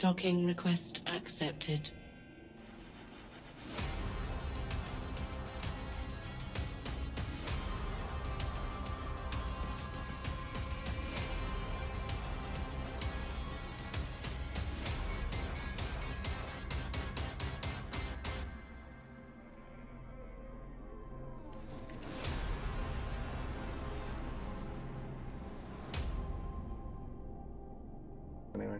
Docking request accepted. Anyway.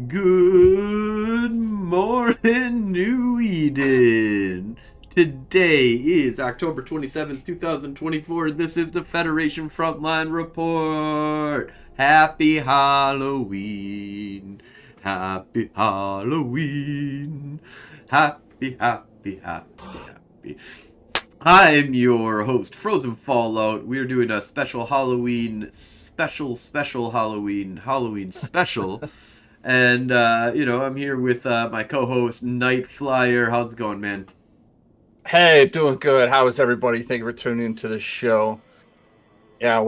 Good morning, New Eden. Today is October 27th, 2024. This is the Federation Frontline Report. Happy Halloween. Happy Halloween. Happy, happy, happy, happy. I'm your host, Frozen Fallout. We're doing a special Halloween special. And, I'm here with my co-host, Night Flyer. How's it going, man? Hey, doing good. How is everybody? Thank you for tuning into the show. Yeah,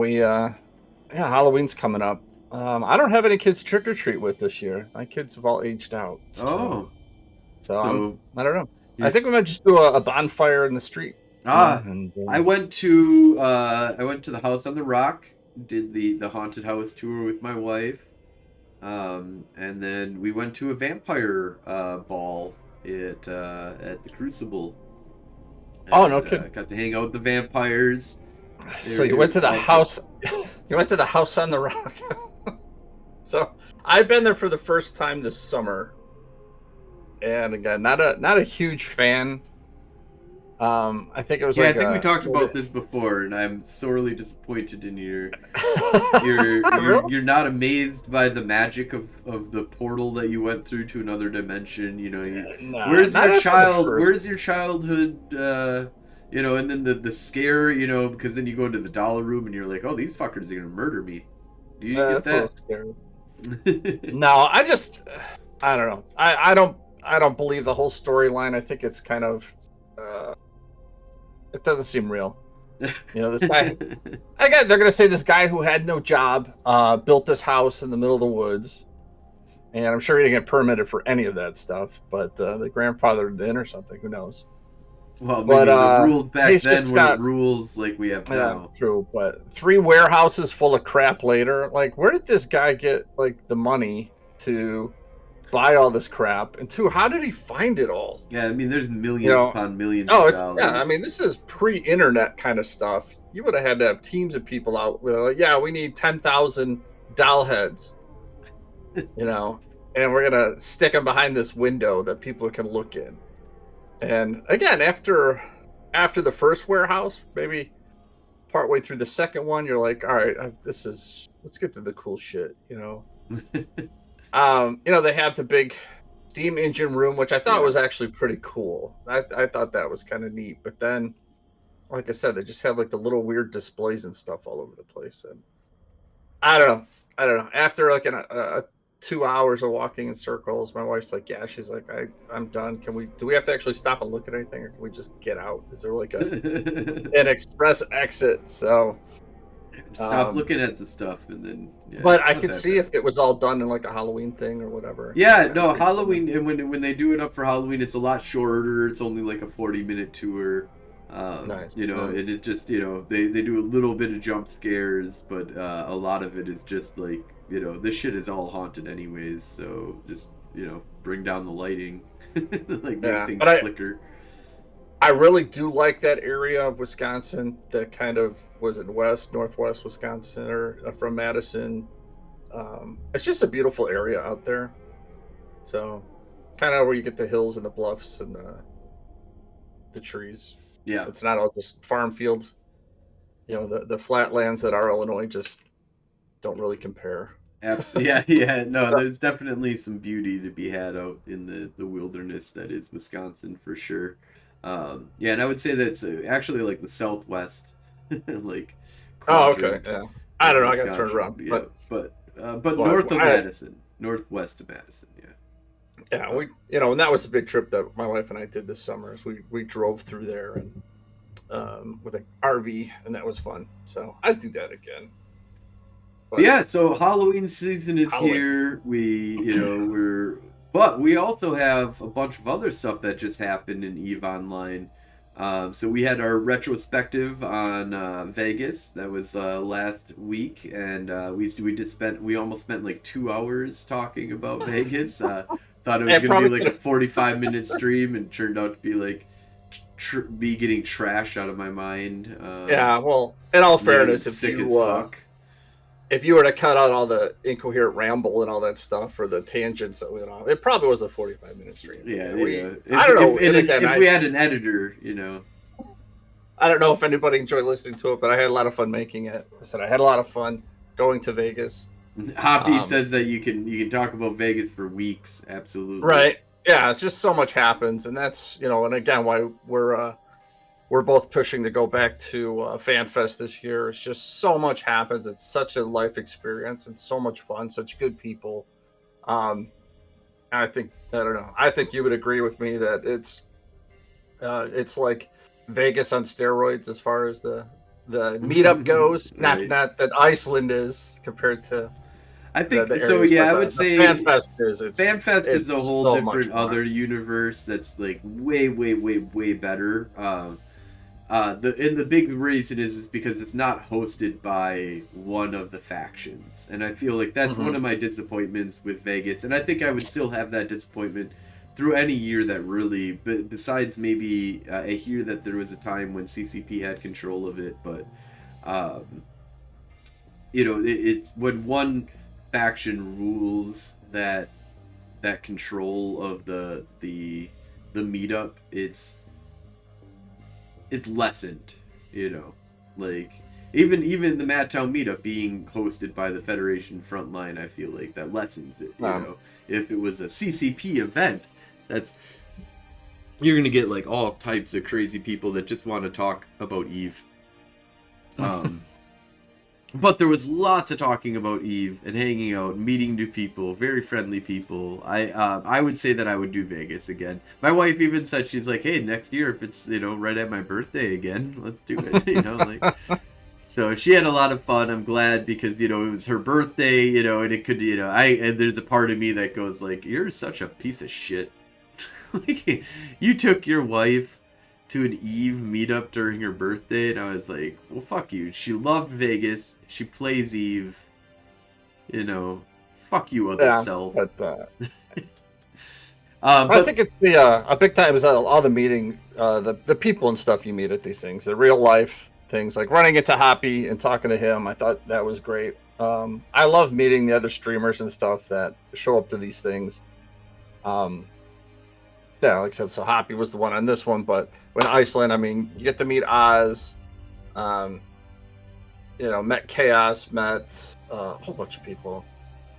Halloween's coming up. I don't have any kids trick-or-treat with this year. My kids have all aged out. Oh. So I don't know. You're I think we might just do a bonfire in the street. I went to the House on the Rock, did the haunted house tour with my wife, and then we went to a vampire ball at the Crucible. Oh, no kidding. Got to hang out with the vampires. So you went to the house. You went to the House on the Rock. So I've been there for the first time this summer, and again, not a huge fan. I think it was. Yeah, I think we talked about this before, and I'm sorely disappointed in your. You're not amazed by the magic of the portal that you went through to another dimension. Where's your childhood? And then the scare. Because then you go into the dollar room and you're like, oh, these fuckers are gonna murder me. Do you get that? Scary. No, I don't know. I don't believe the whole storyline. I think it's kind of. It doesn't seem real. This guy. Again, they're gonna say this guy who had no job built this house in the middle of the woods, and I'm sure he didn't get permitted for any of that stuff. But the grandfather did or something. Who knows? Well, maybe the rules back then weren't rules like we have now. Yeah, true. But 3 warehouses full of crap later. Like, where did this guy get the money to buy all this crap? And 2, how did he find it all? Yeah, I mean, there's millions upon millions of dollars. Yeah, I mean, this is pre-internet kind of stuff. You would have had to have teams of people out with we need 10,000 doll heads, and we're gonna stick them behind this window that people can look in. And again, after the first warehouse, maybe partway through the second one, you're like, all right, let's get to the cool shit, They have the big steam engine room, which I thought was actually pretty cool. I thought that was kind of neat. But then, like I said, they just have the little weird displays and stuff all over the place. And I don't know. After 2 hours of walking in circles, my wife's like, yeah, she's like, I'm done. Do we have to actually stop and look at anything, or can we just get out? Is there an express exit? So stop looking at the stuff and then. Yeah, but I could see if it was all done in a Halloween thing or whatever. Yeah, no, Halloween, and when they do it up for Halloween, it's a lot shorter. It's only a 40-minute tour. Nice. And it just, they do a little bit of jump scares, but a lot of it is just this shit is all haunted anyways. So just, bring down the lighting, make things flicker. I really do like that area of Wisconsin that kind of was in northwest Wisconsin, or from Madison. It's just a beautiful area out there. So kind of where you get the hills and the bluffs and the trees. Yeah. It's not all just farm field. The flatlands that are Illinois just don't really compare. Absolutely. Yeah. No, there's definitely some beauty to be had out in the wilderness that is Wisconsin for sure. And I would say that's actually the Southwest, Oh, okay. Yeah. I don't know. I got to turn around. Yeah, but north of Madison, northwest of Madison. Yeah. Yeah, we and that was a big trip that my wife and I did this summer. Is we drove through there and with an RV, and that was fun. So I'd do that again. But yeah, so Halloween season is here. We're But we also have a bunch of other stuff that just happened in EVE Online. So we had our retrospective on Vegas. That was last week, and we almost spent like 2 hours talking about Vegas. Thought it was gonna be like a 45-minute stream, and turned out to be like be getting trash out of my mind. Yeah, well, in all fairness, if you were to cut out all the incoherent ramble and all that stuff or the tangents that went off, it probably was a 45-minute stream. Yeah, I don't know. If we had an editor, I don't know if anybody enjoyed listening to it, but I had a lot of fun making it. I said I had a lot of fun going to Vegas. Hoppy says that you can talk about Vegas for weeks. Absolutely. Right. Yeah, it's just so much happens, and that's and again why we're both pushing to go back to FanFest this year. It's just so much happens. It's such a life experience and so much fun, such good people. I think you would agree with me that it's like Vegas on steroids as far as the meetup goes. Right. Not that Iceland is compared to. I think so. Yeah, I would say FanFest is a whole different other universe that's like way better. The big reason is because it's not hosted by one of the factions, and I feel like that's one of my disappointments with Vegas, and I think I would still have that disappointment through any year that really, besides maybe a year that there was a time when CCP had control of it, but it's when one faction rules that control of the meetup, it's lessened, like even the Madtown meetup being hosted by the Federation Frontline, I feel like that lessens it. If it was a CCP event, you're gonna get like all types of crazy people that just want to talk about EVE. But there was lots of talking about EVE and hanging out, meeting new people, very friendly people. I would say that I would do Vegas again. My wife even said, she's like, hey, next year if it's right at my birthday again, let's do it. So she had a lot of fun. I'm glad because it was her birthday, and it could and there's a part of me that goes like, you're such a piece of shit. Like, you took your wife to an EVE meetup during her birthday, and I was like, well, fuck you. She loved Vegas. She plays EVE. Fuck you, other self. But I think it's a big time is all the meeting, the people and stuff you meet at these things, the real life things, like running into Hoppy and talking to him. I thought that was great. I love meeting the other streamers and stuff that show up to these things. Yeah, like I said, so Hoppy was the one on this one, but in Iceland, I mean, you get to meet Oz, met Chaos, met a whole bunch of people.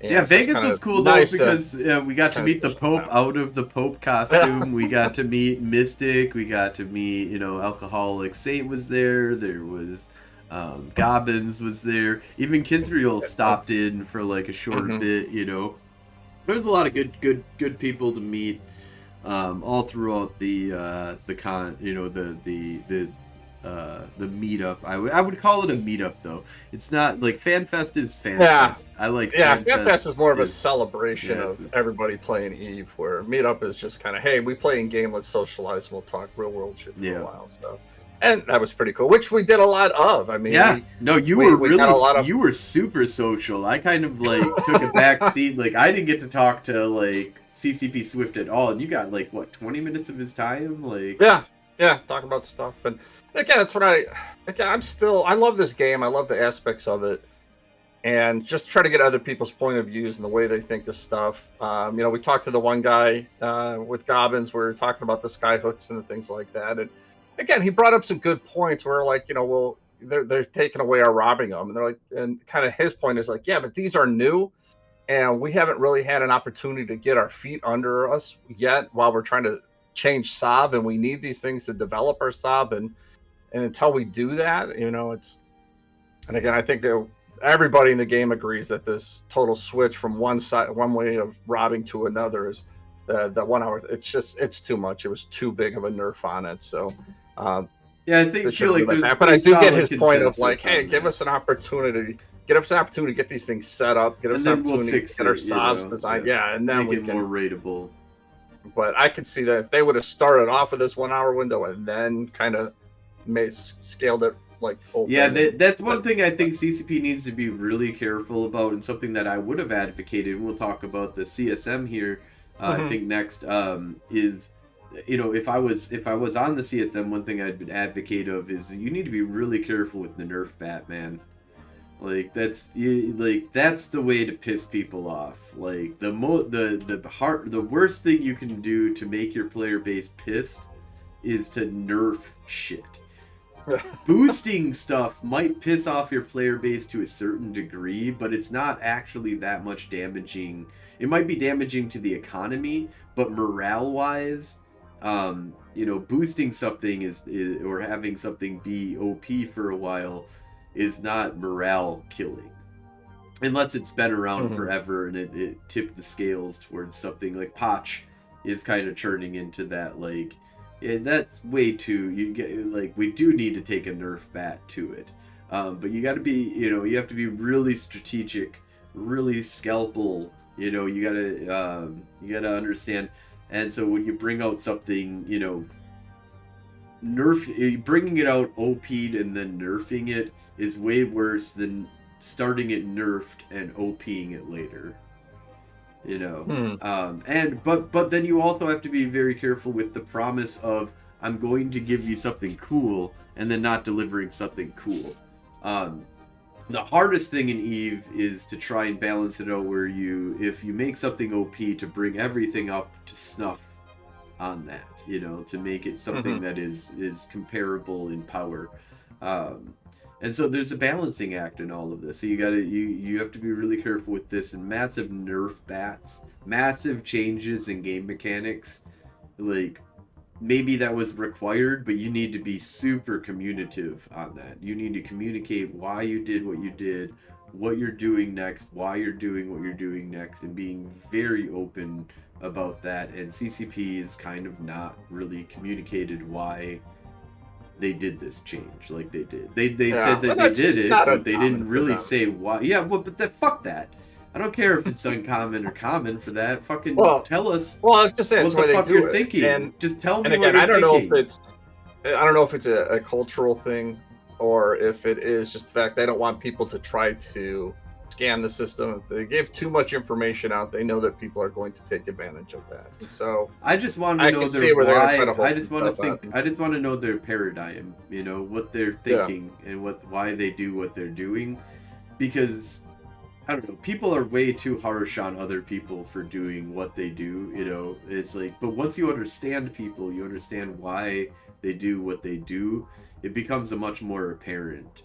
And yeah, Vegas was cool nice because we got to meet the Pope out of the Pope costume. We got to meet Mystic. We got to meet, Alcoholic Saint was there. There was Gobbins was there. Even Kisriel stopped in for like a short bit. There was a lot of good people to meet. All throughout the meetup. I would call it a meetup though. It's not like FanFest is FanFest. Yeah. I like FanFest is more of a celebration of everybody playing EVE, where meetup is just kind of, hey, we play in game, let's socialize, and we'll talk real world shit for a while. So, and that was pretty cool, which we did a lot of. I mean, you were super social. I kind of like took a back seat. Like I didn't get to talk to like CCP Swift at all, and you got like what 20 minutes of his time, like talking about stuff. And again, that's what I love this game. I love the aspects of it, and just try to get other people's point of views and the way they think of stuff. We talked to the one guy with Gobbins. We were talking about the skyhooks and the things like that, and again, he brought up some good points. Where like, well, they're taking away our robbing them, and they're like, and kind of his point is like, yeah, but these are new. And we haven't really had an opportunity to get our feet under us yet while we're trying to change SOB, and we need these things to develop our SOB. And until we do that, it's, and again, I think everybody in the game agrees that this total switch from one way of robbing to another is the 1 hour. It's too much. It was too big of a nerf on it. So, I feel like but I do get his point of like, hey, give us an opportunity get us an opportunity to get these things set up, get And us then an we'll opportunity fix to get our it, you sobs know, designed. yeah. Yeah, and then Make we it can. more rateable. But I could see that if they would have started off with this 1 hour window and then kind of scaled it like open. Yeah, that's one thing I think CCP needs to be really careful about, and something that I would have advocated. And we'll talk about the CSM here. I think next is, you know, if I was on the CSM, one thing I'd advocate of is you need to be really careful with the Nerf Batman. Like that's the way to piss people off. Like the worst thing you can do to make your player base pissed is to nerf shit. Boosting stuff might piss off your player base to a certain degree, but it's not actually that much damaging. It might be damaging to the economy, but morale-wise, you know, boosting something is or having something be OP for a while is not morale killing. Unless it's been around forever and it tipped the scales towards something like Potch is kind of turning into that, like, yeah, that's way too, you get, like, we do need to take a Nerf bat to it. But you got to be, you know, you have to be really strategic, really scalpel, you know, you got to understand. And so when you bring out something, you know, bringing it out OP'd and then nerfing it is way worse than starting it nerfed and OPing it later. You know, but then you also have to be very careful with the promise of I'm going to give you something cool and then not delivering something cool. The hardest thing in EVE is to try and balance it out where if you make something OP, to bring everything up to snuff on that, you know, to make it something that is comparable in power. And so there's a balancing act in all of this. So you have to be really careful with this, and massive nerf bats, massive changes in game mechanics. Like, maybe that was required, but you need to be super communicative on that. You need to communicate why you did what you did, what you're doing next, why you're doing what you're doing next, and being very open about that. And CCP is kind of not really communicated why they did this change like they did. They said that they did it, but they didn't really say why. Yeah, well, but fuck that. I don't care if it's uncommon or common for that. Fucking tell us. Well, I was just saying, what the fuck you're thinking. And just tell me what you're thinking. I don't know if it's a cultural thing or if it is just the fact they don't want people to try to scam the system. If they give too much information out, they know that people are going to take advantage of that. And so I just want to know their why. I just want to know their paradigm, you know, what they're thinking and why they do what they're doing. Because I don't know, people are way too harsh on other people for doing what they do, you know. It's like, but once you understand people, you understand why they do what they do, it becomes a much more apparent.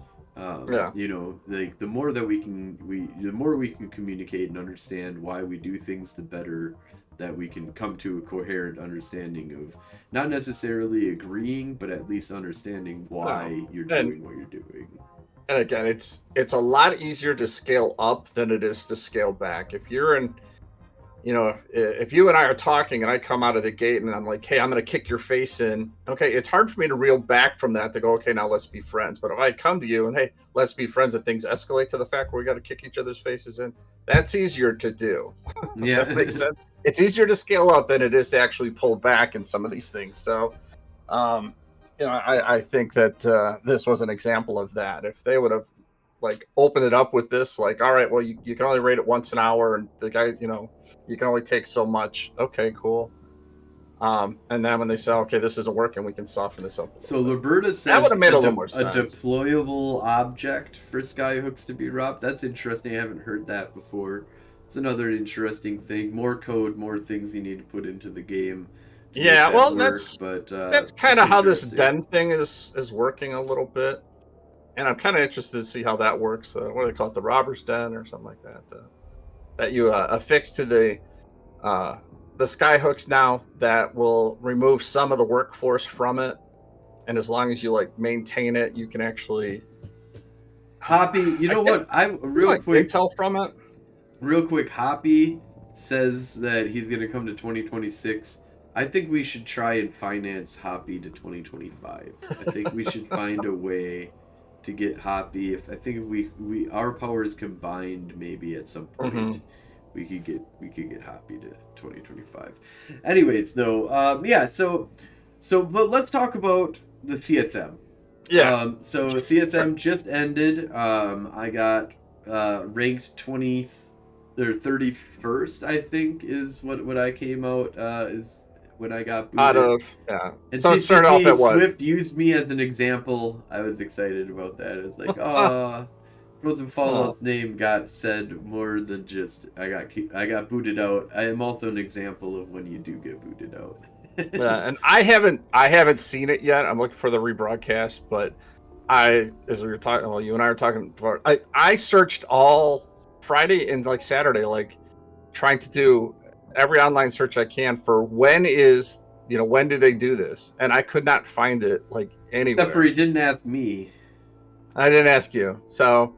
You know, like the more we can communicate and understand why we do things, the better that we can come to a coherent understanding of not necessarily agreeing, but at least understanding why you're doing what you're doing. And again, it's a lot easier to scale up than it is to scale back. If you're in, you know, if you and I are talking and I come out of the gate and I'm like, hey, I'm going to kick your face in. Okay, it's hard for me to reel back from that to go, okay, now let's be friends. But if I come to you and, hey, let's be friends, and things escalate to the fact where we got to kick each other's faces in, that's easier to do. Yeah. That makes sense. It's easier to scale up than it is to actually pull back in some of these things. So, you know, I think that this was an example of that. If they would have like opened it up with this, like, all right, well, you can only rate it once an hour, and the guy, you know, you can only take so much. Okay, cool. And then when they say, okay, this isn't working, we can soften this up. So Liberta says that would have made a little more sense. A deployable object for skyhooks to be robbed. That's interesting. I haven't heard that before. It's another interesting thing. More code, more things you need to put into the game. Yeah, well, that's kind of how this den thing is working a little bit, and I'm kind of interested to see how that works. What do they call it, the robber's den or something like that? That you affix to the skyhooks now that will remove some of the workforce from it, and as long as you like maintain it, you can actually. Hoppy, you know what? Quick tell from it. Real quick, Hoppy says that he's gonna come to 2026. I think we should try and finance Hoppy to 2025. I think we should find a way to get Hoppy. I think if we our powers combined, maybe at some point we could get Hoppy to 2025. Anyways, though, yeah. So but let's talk about the CSM. Yeah. So CSM just ended. I got ranked 20th or 31st, I think, is what I came out is when I got booted. Out of, yeah. And so it started off at what? Swift used me as an example. I was excited about that. It was like, oh, Frozen Fallout's name got said more than just I got booted out. I am also an example of when you do get booted out. Yeah, and I haven't seen it yet. I'm looking for the rebroadcast, but as we were talking, well, you and I were talking before, I searched all Friday and like Saturday, like trying to do every online search I can for when do they do this, and I could not find it like anywhere. Except for he didn't ask me. I didn't ask you, so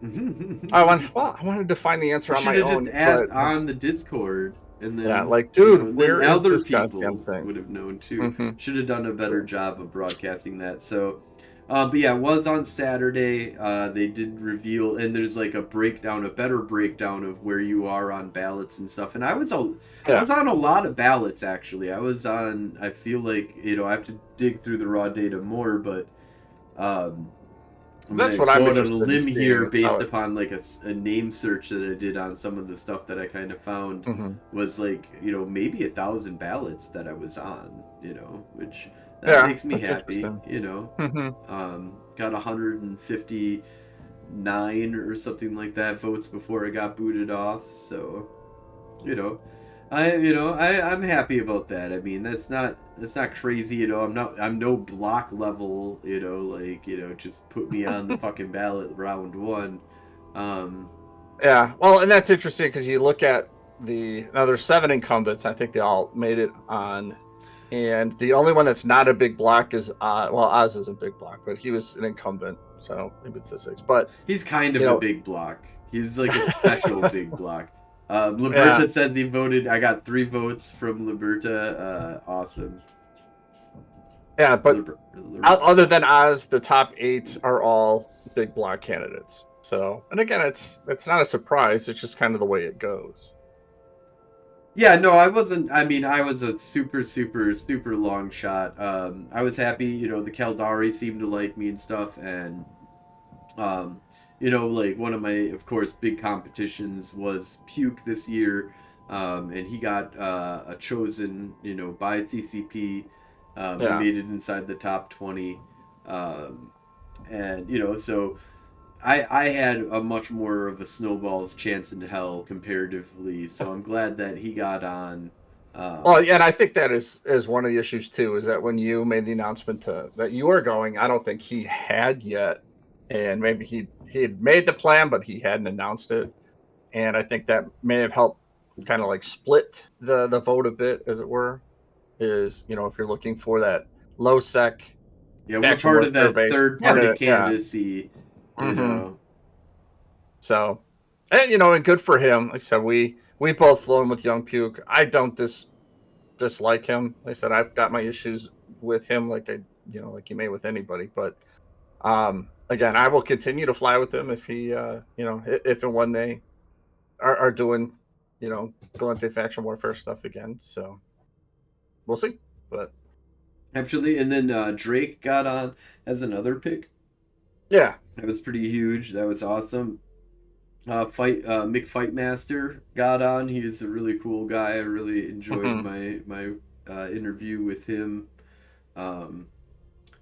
I wanted to find the answer on my own. Just asked on the Discord. And then, yeah, like, dude, where is other this people goddamn thing? would have known too. Should have done a better job of broadcasting that. So, but yeah, it was on Saturday. They did reveal, and there's like a better breakdown of where you are on ballots and stuff. And I was on a lot of ballots actually. I feel like I have to dig through the raw data more, but that's what I'm interested in. Limb here based upon like a name search that I did on some of the stuff that I kind of found was like maybe 1,000 ballots that I was on, which that makes me happy, got 159 or something like that votes before I got booted off, so I'm happy about that. I mean, that's not crazy, I'm no block level, just put me on the fucking ballot round one. Yeah, well, and that's interesting because you look at there's 7 incumbents. I think they all made it on, and the only one that's not a big block is Oz is a big block, but he was an incumbent, so maybe it's the 6. But he's kind of a big block. He's like a special big block. Liberta says he voted. I got 3 votes from Liberta. Awesome. Yeah, but other than Oz, the top 8 are all big block candidates. So, and again, it's not a surprise. It's just kind of the way it goes. Yeah, no, I wasn't. I mean, I was a super, super, super long shot. I was happy. The Caldari seemed to like me and stuff, and like one of my, of course, big competitions was Puke this year, and he got a chosen, by CCP, and made it inside the top 20, and so I had a much more of a snowball's chance in hell comparatively, so I'm glad that he got on. Well, yeah, and I think that is one of the issues too, is that when you made the announcement that you were going, I don't think he had yet. And maybe he had made the plan, but he hadn't announced it. And I think that may have helped kind of like split the vote a bit, as it were. Is, if you're looking for that low sec. Yeah, we're part of that third party candidacy. So, and and good for him. Like I said, we both flown with Young Puke. I don't dislike him. Like I said, I've got my issues with him, like like you may with anybody, but again, I will continue to fly with him if he, if and when they are doing, Galente faction warfare stuff again. So we'll see. But actually, and then Drake got on as another pick. Yeah, that was pretty huge. That was awesome. Mick Fightmaster got on. He is a really cool guy. I really enjoyed my interview with him.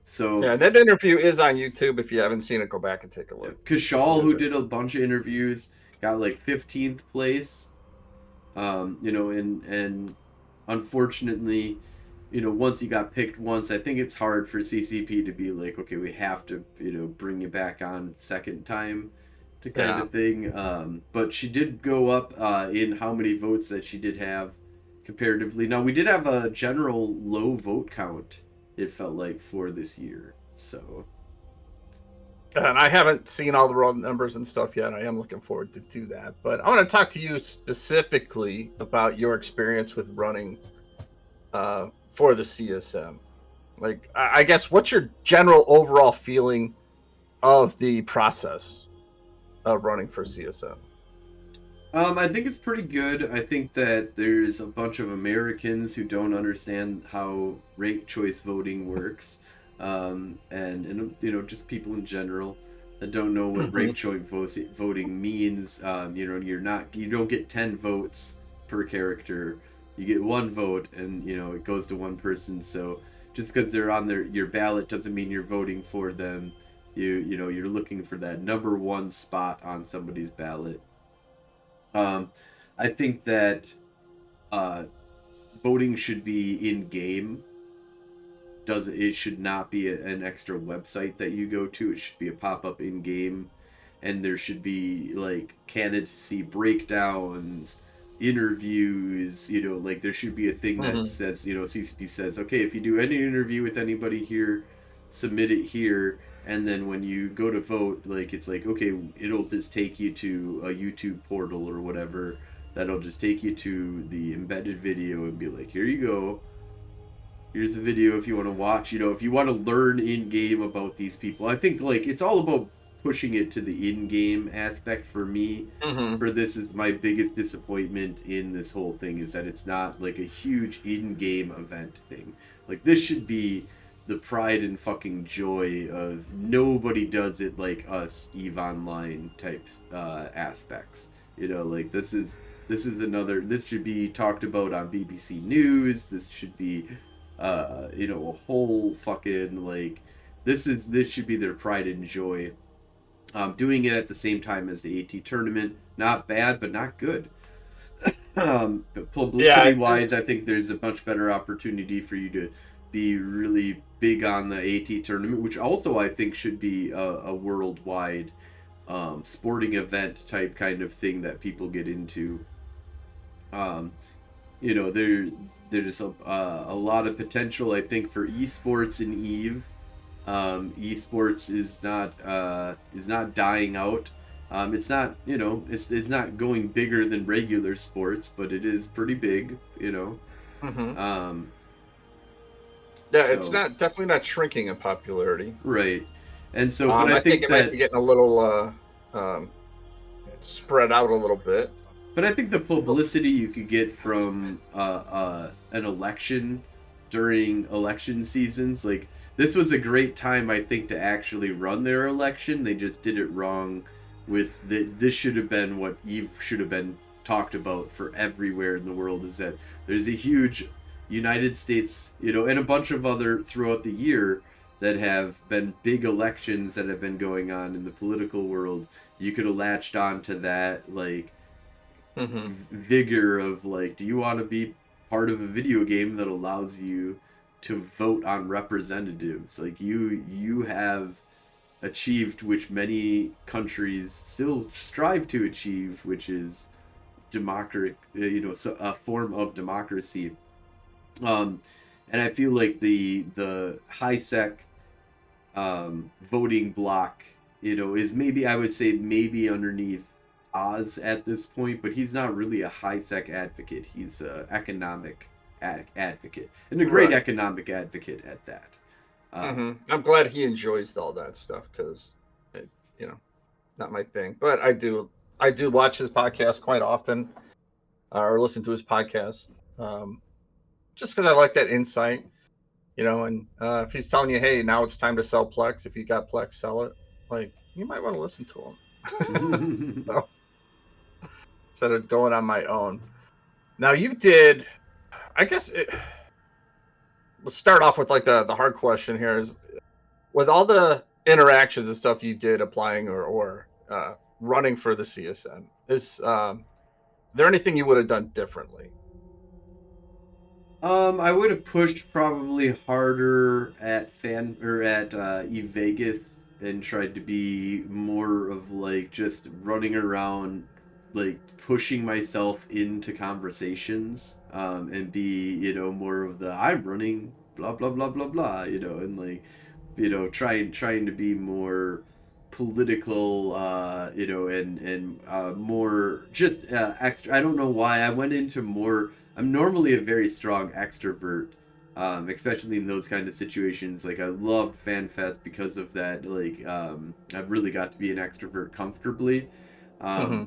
So yeah, that interview is on YouTube. If you haven't seen it, go back and take a look. Kashal, who did a bunch of interviews, got like 15th place. And unfortunately, once he got picked once, I think it's hard for CCP to be like, okay, we have to, bring you back on second time, to kind of thing. But she did go up in how many votes that she did have comparatively. Now, we did have a general low vote count, it felt like, for this year. So, and I haven't seen all the raw numbers and stuff yet. I am looking forward to do that. But I want to talk to you specifically about your experience with running for the CSM. Like, I guess, what's your general overall feeling of the process of running for CSN? I think it's pretty good. I think that there's a bunch of Americans who don't understand how ranked choice voting works, and just people in general that don't know what ranked choice voting means. You don't get 10 votes per character. You get 1 vote, and it goes to one person. So just because they're on your ballot doesn't mean you're voting for them. You're looking for that number 1 spot on somebody's ballot. I think that voting should be in game. It should not be an extra website that you go to. It should be a pop-up in game, and there should be like candidacy breakdowns, interviews. There should be a thing that says, CCP says, okay, if you do any interview with anybody here, submit it here. And then when you go to vote, it's like, okay, it'll just take you to a YouTube portal or whatever. That'll just take you to the embedded video and be like, here you go. Here's the video if you want to watch. If you want to learn in-game about these people. I think, it's all about pushing it to the in-game aspect for me. For this is my biggest disappointment in this whole thing, is that it's not, a huge in-game event thing. This should be the pride and fucking joy of nobody does it like us EVE Online type aspects. This should be talked about on BBC News. This should be a whole fucking this should be their pride and joy. Doing it at the same time as the AT tournament, not bad but not good. Publicity wise, I think there's a much better opportunity for you to be really big on the AT tournament, which also I think should be a worldwide sporting event type kind of thing that people get into. There's a lot of potential, I think, for esports in EVE. Esports is not dying out. It's not it's not going bigger than regular sports, but it is pretty big. It's definitely not shrinking in popularity. Right. And so, but I think it might be getting a little spread out a little bit. But I think the publicity you could get from an election during election seasons, this was a great time, I think, to actually run their election. They just did it wrong with this should have been what EVE should have been talked about for everywhere in the world, is that there's a huge United States, and a bunch of other throughout the year that have been big elections that have been going on in the political world. You could have latched on to that vigor of do you want to be part of a video game that allows you to vote on representatives? You have achieved, which many countries still strive to achieve, which is democratic, a form of democracy. And I feel like the high sec voting block, is maybe, I would say, maybe underneath Oz at this point, but he's not really a high sec advocate. He's a economic advocate, and a great economic advocate at that. I'm glad he enjoys all that stuff, because not my thing, but I do watch his podcast quite often, or listen to his podcast. Just because I like that insight, and if he's telling you, hey, now it's time to sell Plex, if you got Plex, sell it, you might want to listen to him. So, instead of going on my own. Now you did, I guess, let's start off with the hard question here is, with all the interactions and stuff you did applying or running for the CSN, is there anything you would have done differently? I would have pushed probably harder at EVE Vegas and tried to be more of just running around, pushing myself into conversations, and be more of the I'm running blah blah blah blah blah, and trying to be more political, and more extra. I don't know why I went into more. I'm normally a very strong extrovert especially in those kind of situations. Like I loved FanFest because of that. Like I've really got to be an extrovert comfortably. Mm-hmm.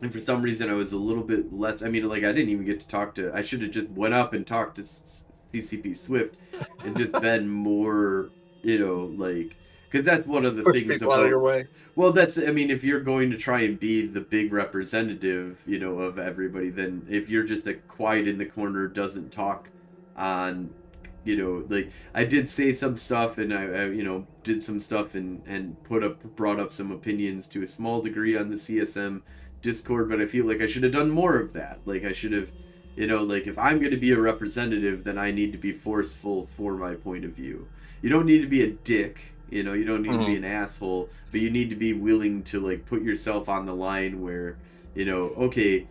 And for some reason I was a little bit less. I mean, like I didn't even get to talk to. I should have just went up and talked to CCP Swift and just been more, like, because that's one of the Push things people out of your way. well, I mean, if you're going to try and be the big representative, of everybody, then if you're just a quiet in the corner, doesn't talk on, like I did say some stuff and I did some stuff and brought up some opinions to a small degree on the CSM Discord, but I feel like I should have done more of that. Like I should have, like if I'm going to be a representative, then I need to be forceful for my point of view. You don't need to be a dick. You don't need to be an asshole, but you need to be willing to like put yourself on the line where, okay,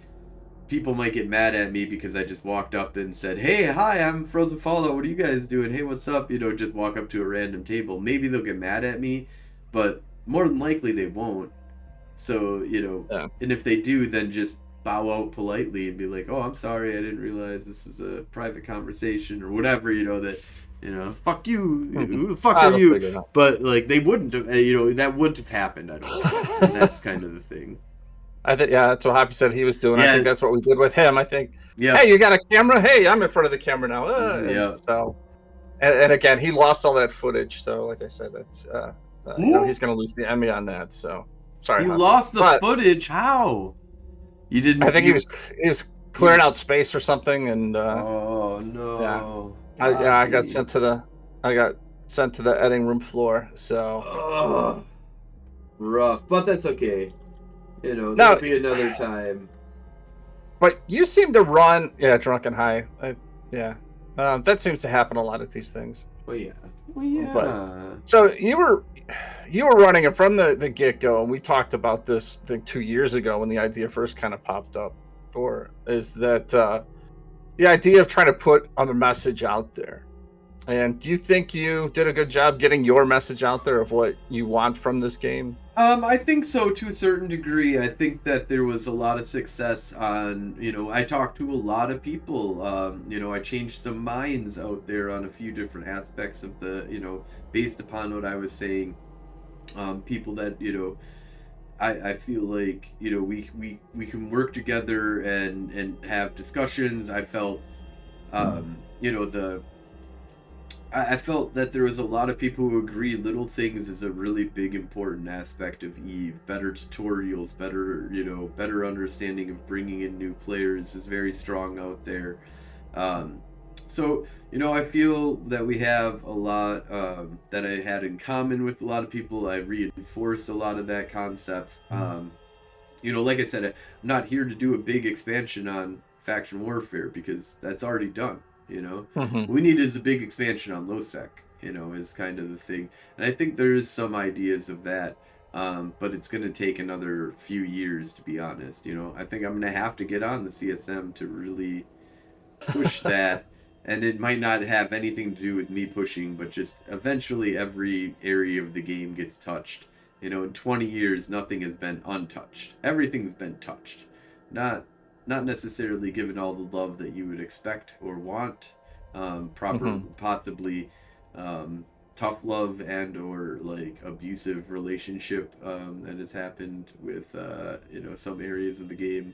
people might get mad at me because I just walked up and said, hey, hi, I'm Frozen Fallout. What are you guys doing? Hey, what's up? Just walk up to a random table. Maybe they'll get mad at me, but more than likely they won't. So, and if they do, then just bow out politely and be like, oh, I'm sorry. I didn't realize this is a private conversation or whatever, fuck you, who the fuck are you? But like they wouldn't have, that wouldn't have happened. I don't think. And that's kind of the thing. I think, yeah, that's what Happy said he was doing. Yeah. I think that's what we did with him. I think, yeah. Hey, you got a camera? Hey, I'm in front of the camera now. Yeah. So, and again, he lost all that footage. So, like I said, that's he's going to lose the Emmy on that. So, sorry. You lost the footage? How? You didn't? I think he was clearing out space or something, and oh no. Yeah. I got sent to the editing room floor. So rough, but that's okay. There'll be another time. But you seem to run, drunk and high. That seems to happen a lot at these things. Well, yeah. But, so you were running it from the get go, and we talked about this thing 2 years ago when the idea first kind of popped up. Or is that the idea of trying to put a message out there? And do you think you did a good job getting your message out there of what you want from this game? I think so to a certain degree. I think that there was a lot of success on, I talked to a lot of people. I changed some minds out there on a few different aspects of the, based upon what I was saying. People that, I feel like, we can work together and have discussions. I felt, I felt that there was a lot of people who agree little things is a really big important aspect of EVE. Better tutorials, better understanding of bringing in new players is very strong out there. So, I feel that we have a lot that I had in common with a lot of people. I reinforced a lot of that concept. Like I said, I'm not here to do a big expansion on faction warfare because that's already done. What we need is a big expansion on LoSec, is kind of the thing. And I think there is some ideas of that, but it's going to take another few years, to be honest. I think I'm going to have to get on the CSM to really push that. And it might not have anything to do with me pushing, but just eventually every area of the game gets touched. In 20 years, nothing has been untouched. Everything's been touched. Not necessarily given all the love that you would expect or want, possibly tough love and or like abusive relationship that has happened with some areas of the game.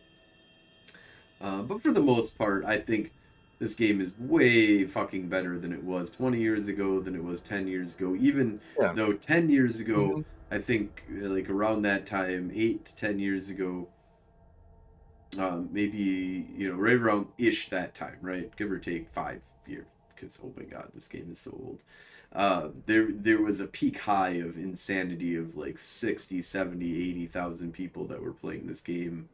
But for the most part, I think this game is way fucking better than it was 20 years ago, than it was 10 years ago. Even though 10 years ago, I think like around that time, 8 to 10 years ago, maybe right around ish that time, right, give or take 5 years, because oh my god, this game is so old. There was a peak high of insanity of like 60, 70, 80,000 people that were playing this game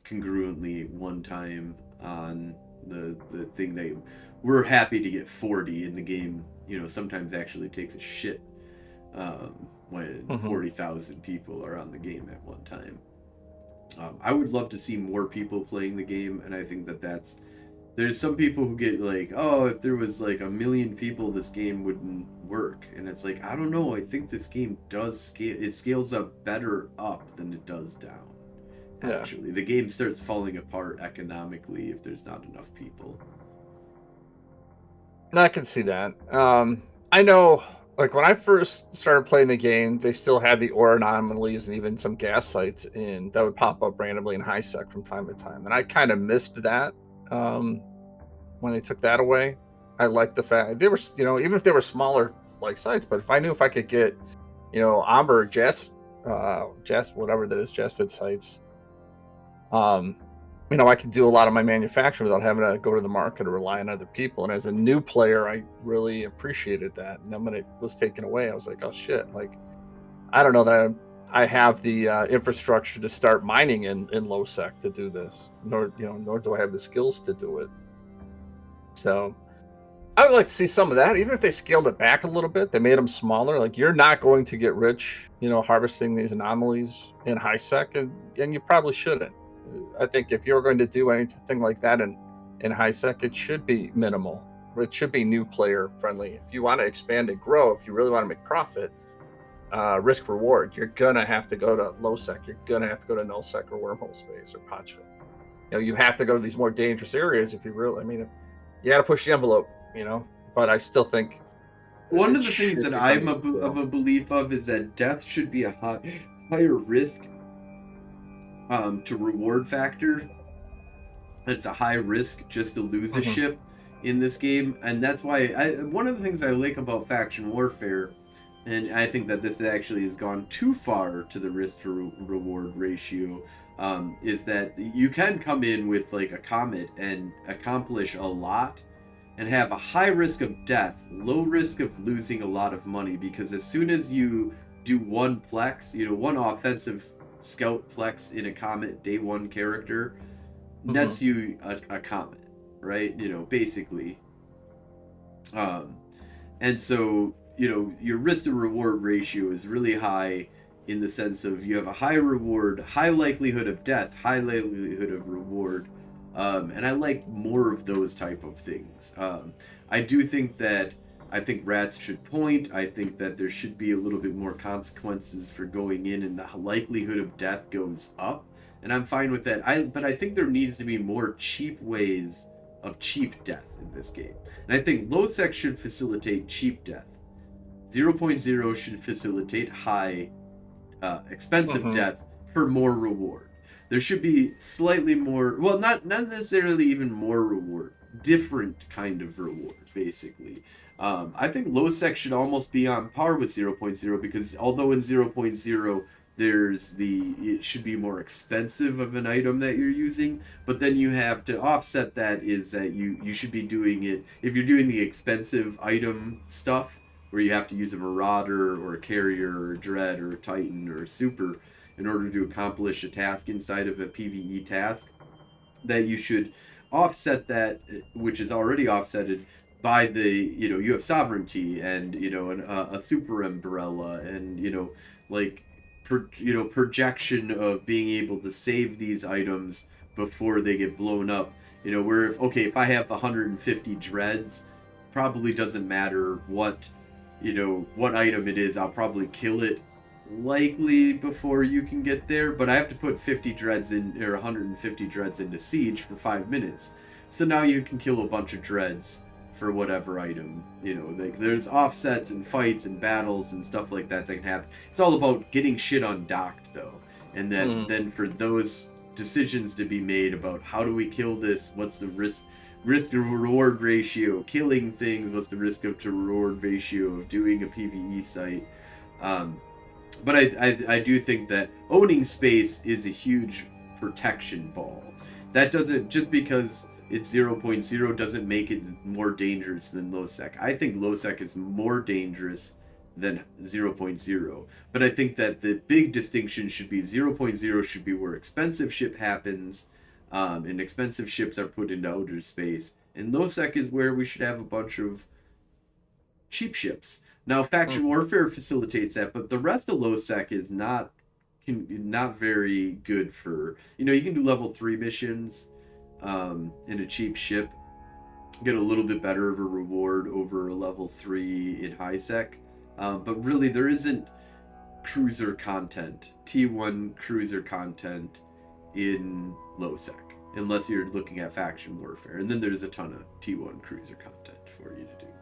congruently at one time on the thing. They were happy to get 40 in the game. Sometimes actually takes a shit when 40,000 people are on the game at one time. I would love to see more people playing the game, and I think there's some people who get like, oh, if there was like 1 million people, this game wouldn't work. And it's like, I don't know, I think this game does scale. It scales up better up than it does down. Actually, the game starts falling apart economically if there's not enough people. I can see that. I know, like when I first started playing the game, they still had the ore anomalies and even some gas sites in that would pop up randomly in high sec from time to time, and I kind of missed that um, when they took that away. I liked the fact they were, even if they were smaller like sites, but if I knew if I could get, Amber, whatever that is, Jaspid sites, um, I could do a lot of my manufacturing without having to go to the market or rely on other people. And as a new player, I really appreciated that. And then when it was taken away, I was like, oh shit! Like, I don't know that I have the infrastructure to start mining in low sec to do this, nor do I have the skills to do it. So I would like to see some of that, even if they scaled it back a little bit. They made them smaller. Like, you're not going to get rich, harvesting these anomalies in high sec, and you probably shouldn't. I think if you're going to do anything like that in high sec, it should be minimal. It should be new player friendly. If you want to expand and grow, if you really want to make profit, risk reward, you're gonna have to go to low sec. You're gonna have to go to null sec or wormhole space or Potchville. You have to go to these more dangerous areas if you really. I mean, you got to push the envelope. But I still think one of the things that I'm of a belief of is that death should be a higher risk to reward factor. It's a high risk just to lose a ship in this game, and that's why one of the things I like about faction warfare, and I think that this actually has gone too far to the risk to reward ratio, is that you can come in with like a comet and accomplish a lot and have a high risk of death, low risk of losing a lot of money, because as soon as you do one plex, one offensive scout plex in a comet day one character, nets you a comet, right? Basically. And so, your risk to reward ratio is really high in the sense of you have a high reward, high likelihood of death, high likelihood of reward. And I like more of those type of things. I do think that rats should point. I think that there should be a little bit more consequences for going in, and the likelihood of death goes up. And I'm fine with that. But I think there needs to be more cheap ways of cheap death in this game. And I think low sec should facilitate cheap death. 0.0 should facilitate high, expensive death for more reward. There should be slightly more, well, not necessarily even more reward, different kind of reward, basically. I think low sec should almost be on par with 0.0, because although in 0.0 it should be more expensive of an item that you're using, but then you have to offset that is that you should be doing it, if you're doing the expensive item stuff, where you have to use a Marauder or a Carrier or a Dread or a Titan or a Super in order to accomplish a task inside of a PvE task, that you should offset that, which is already offsetted by the, you have sovereignty and, a super umbrella and, projection of being able to save these items before they get blown up. Where, okay, if I have 150 dreads, probably doesn't matter what item it is, I'll probably kill it likely before you can get there, but I have to put 50 dreads in, or 150 dreads into siege for 5 minutes. So now you can kill a bunch of dreads for whatever item. There's offsets and fights and battles and stuff like that can happen. It's all about getting shit undocked though. And then for those decisions to be made about how do we kill this, what's the risk to reward ratio, killing things, what's the risk to reward ratio of doing a PvE site. But I do think that owning space is a huge protection ball. That doesn't, just because it's 0.0 doesn't make it more dangerous than low sec. I think low sec is more dangerous than 0.0. But I think that the big distinction should be 0.0 should be where expensive ship happens, and expensive ships are put into outer space. And low sec is where we should have a bunch of cheap ships. Now, faction warfare facilitates that, but the rest of low sec is not very good for, you can do level 3 missions in a cheap ship, get a little bit better of a reward over a level 3 in high sec, but really there isn't cruiser content, T1 cruiser content in low sec. unless you're looking at faction warfare. And then there's a ton of T1 cruiser content for you to do.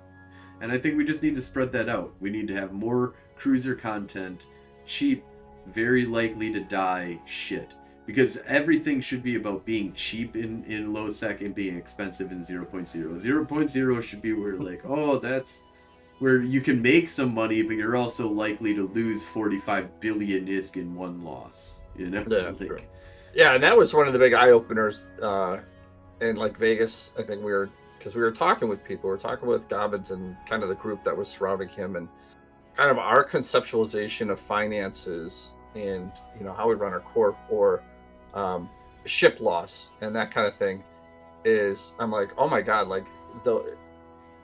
And I think we just need to spread that out. We need to have more cruiser content, cheap, very likely to die shit. Because everything should be about being cheap in low sec and being expensive in 0.0. 0.0 should be where like, oh, that's where you can make some money, but you're also likely to lose 45 billion ISK in one loss. You know? Yeah, like, true. Yeah, and that was one of the big eye openers in like Vegas. I think we were talking with people. We were talking with Gobbins and kind of the group that was surrounding him, and kind of our conceptualization of finances and how we run our corp or ship loss and that kind of thing is, I'm like, oh my god, like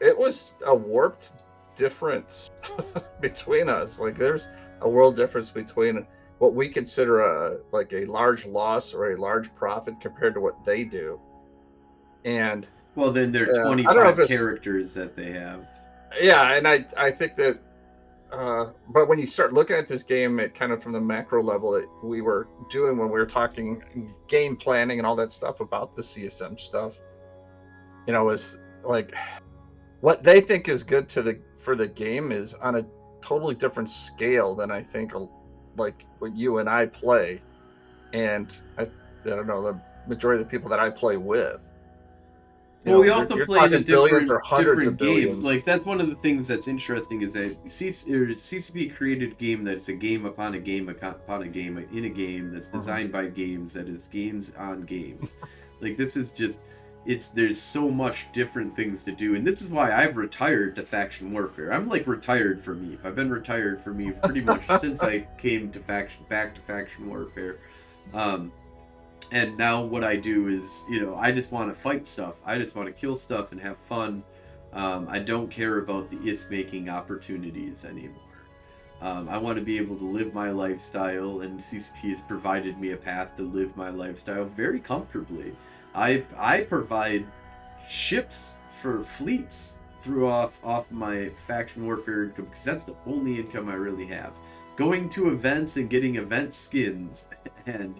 it was a warped difference between us. Like there's a world difference between what we consider a large loss or a large profit compared to what they do. And well, then there are 25 characters that they have. Yeah, and I think that but when you start looking at this game at kind of from the macro level that we were doing when we were talking game planning and all that stuff about the CSM stuff, is like what they think is good for the game is on a totally different scale than I think like what you and I play, and I don't know, the majority of the people that I play with. Well, we also play the different games. Like that's one of the things that's interesting is that CCP created a game that's a game upon a game upon a game in a game that's designed by games that is games on games. Like this is just there's so much different things to do, and this is why I've retired to faction warfare. I'm like retired from MEEP. I've been retired from MEEP pretty much since I came to back to faction warfare. And now what I do is, I just want to fight stuff. I just want to kill stuff and have fun. I don't care about the ISK-making opportunities anymore. I want to be able to live my lifestyle, and CCP has provided me a path to live my lifestyle very comfortably. I provide ships for fleets off my faction warfare income, because that's the only income I really have. Going to events and getting event skins and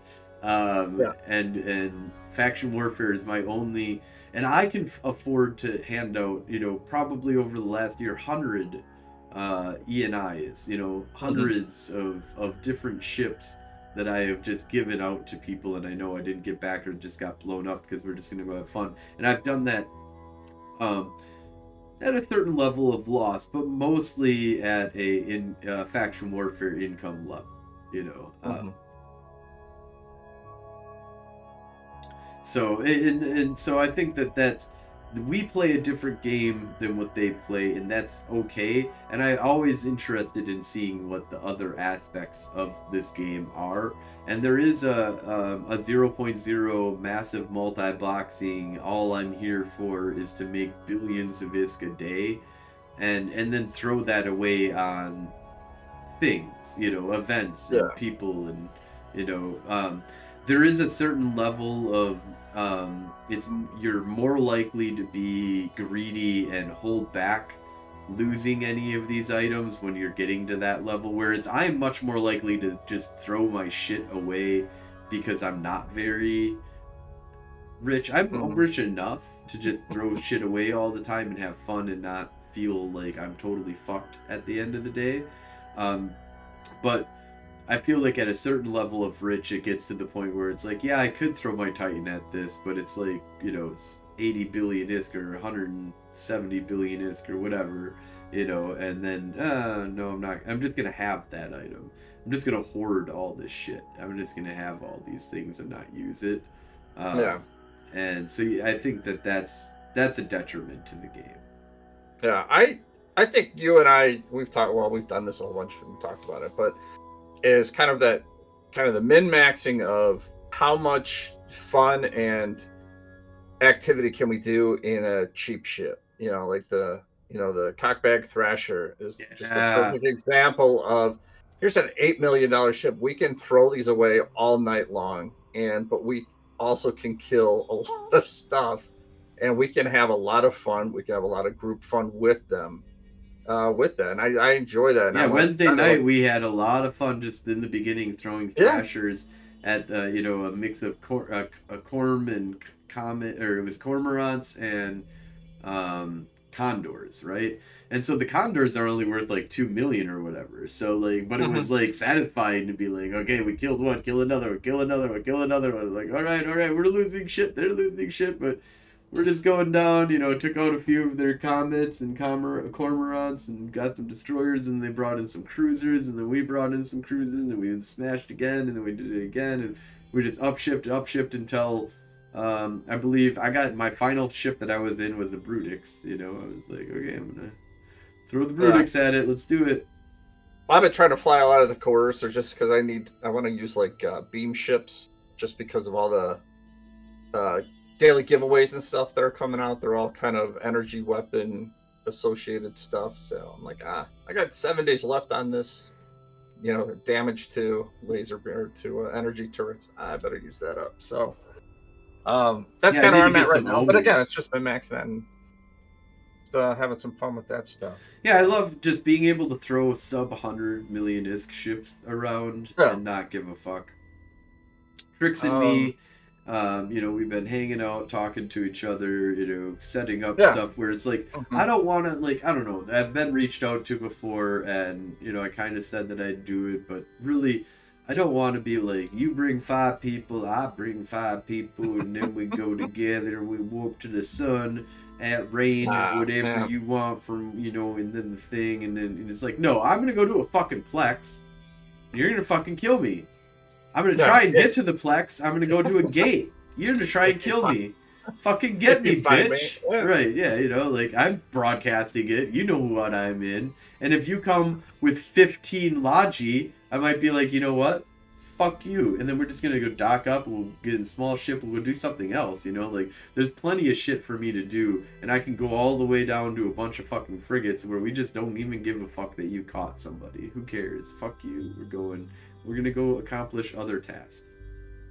faction warfare is my only, and I can afford to hand out, probably over the last year, 100 E&Is, hundreds of different ships that I have just given out to people, and I know I didn't get back or just got blown up because we're just going to go have fun. And I've done that at a certain level of loss, but mostly at a faction warfare income level, So so I think that we play a different game than what they play, and that's okay. And I'm always interested in seeing what the other aspects of this game are. And there is a 0.0 massive multi-boxing. All I'm here for is to make billions of ISK a day, and then throw that away on things, events and people, and there is a certain level of you're more likely to be greedy and hold back losing any of these items when you're getting to that level, whereas I'm much more likely to just throw my shit away because I'm not very rich. I'm rich enough to just throw shit away all the time and have fun and not feel like I'm totally fucked at the end of the day. But I feel like at a certain level of rich, it gets to the point where it's like, yeah, I could throw my Titan at this, but it's like, 80 billion ISK or 170 billion ISK or whatever, and then, no, I'm not. I'm just going to have that item. I'm just going to hoard all this shit. I'm just going to have all these things and not use it. And so I think that's a detriment to the game. Yeah, I think you and I, we've done this a whole bunch, we talked about it, but is kind of the min-maxing of how much fun and activity can we do in a cheap ship. Like the Cockbag Thrasher is just a perfect example of, here's an $8 million ship. We can throw these away all night long, but we also can kill a lot of stuff, and we can have a lot of fun. We can have a lot of group fun with them. With that, and I enjoy that. Yeah, Wednesday night we had a lot of fun just in the beginning throwing Thrashers, at you know, a mix of corm and comet, or it was cormorants and condors, right? And so the condors are only worth like 2 million or whatever. So like, but it was like satisfying to be like, okay, we killed one, kill another one, kill another one, kill another one. Like, all right, we're losing shit, they're losing shit, but we're just going down. You know, took out a few of their comets and cormorants and got some destroyers, and they brought in some cruisers, and then we brought in some cruisers, and we smashed again, and then we did it again, and we just upshipped until I believe I got my final ship that I was in was a Brutix. You know, I was like, okay, I'm gonna throw the Brutix at it. Let's do it. I've been trying to fly a lot of the Courser just because I want to use like beam ships, just because of all the daily giveaways and stuff that are coming out. They're all kind of energy weapon associated stuff. So I'm like, I got 7 days left on this. You know, damage to laser or to energy turrets. I better use that up. So that's kind of where I'm at right now. But again, it's just been maxing that and having some fun with that stuff. Yeah, I love just being able to throw sub 100 million ISK ships around and not give a fuck. Trix and me, you know, we've been hanging out, talking to each other, you know, setting up stuff where it's like, I don't want to, like, I don't know, I've been reached out to before, and, you know, I kind of said that I'd do it, but really, I don't want to be like, you bring 5 people, I bring 5 people, and then we go together, we warp to the sun at range, whatever you want from, you know, and then the thing, and it's like, no, I'm going to go to a fucking Plex, and you're going to fucking kill me. I'm going to try and get to the Plex. I'm going to go to a gate. You're going to try and kill me. Fucking get me, bitch. Right, yeah, you know, like, I'm broadcasting it. You know what I'm in. And if you come with 15 Logi, I might be like, you know what? Fuck you. And then we're just going to go dock up. We'll get in a small ship. We'll go do something else, you know? Like, there's plenty of shit for me to do. And I can go all the way down to a bunch of fucking frigates where we just don't even give a fuck that you caught somebody. Who cares? Fuck you. We're going to go accomplish other tasks.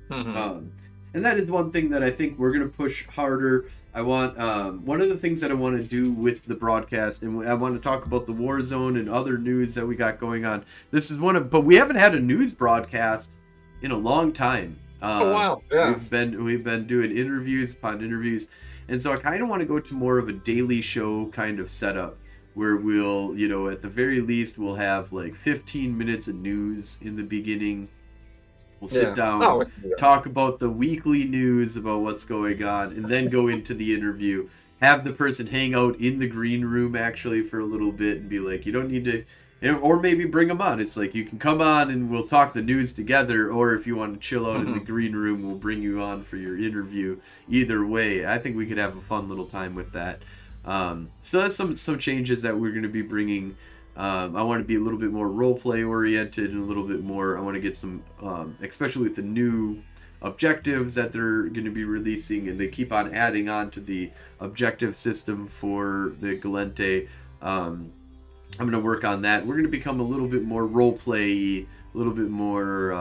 And that is one thing that I think we're going to push harder. I want, one of the things that I want to do with the broadcast, and I want to talk about the Warzone and other news that we got going on. This is but we haven't had a news broadcast in a long time. Wow. Yeah. We've been doing interviews upon interviews. And so I kind of want to go to more of a daily show kind of setup, where we'll, you know, at the very least, we'll have like 15 minutes of news in the beginning. We'll sit down, talk about the weekly news about what's going on, and then go into the interview. Have the person hang out in the green room actually for a little bit and be like, you don't need to, you know, or maybe bring them on. It's like, you can come on and we'll talk the news together, or if you want to chill out in the green room, we'll bring you on for your interview. Either way, I think we could have a fun little time with that. So that's some changes that we're going to be bringing. I want to be a little bit more role play oriented, and a little bit more, I want to get some, especially with the new objectives that they're going to be releasing, and they keep on adding on to the objective system for the Gallente. I'm going to work on that. We're going to become a little bit more role play, a little bit more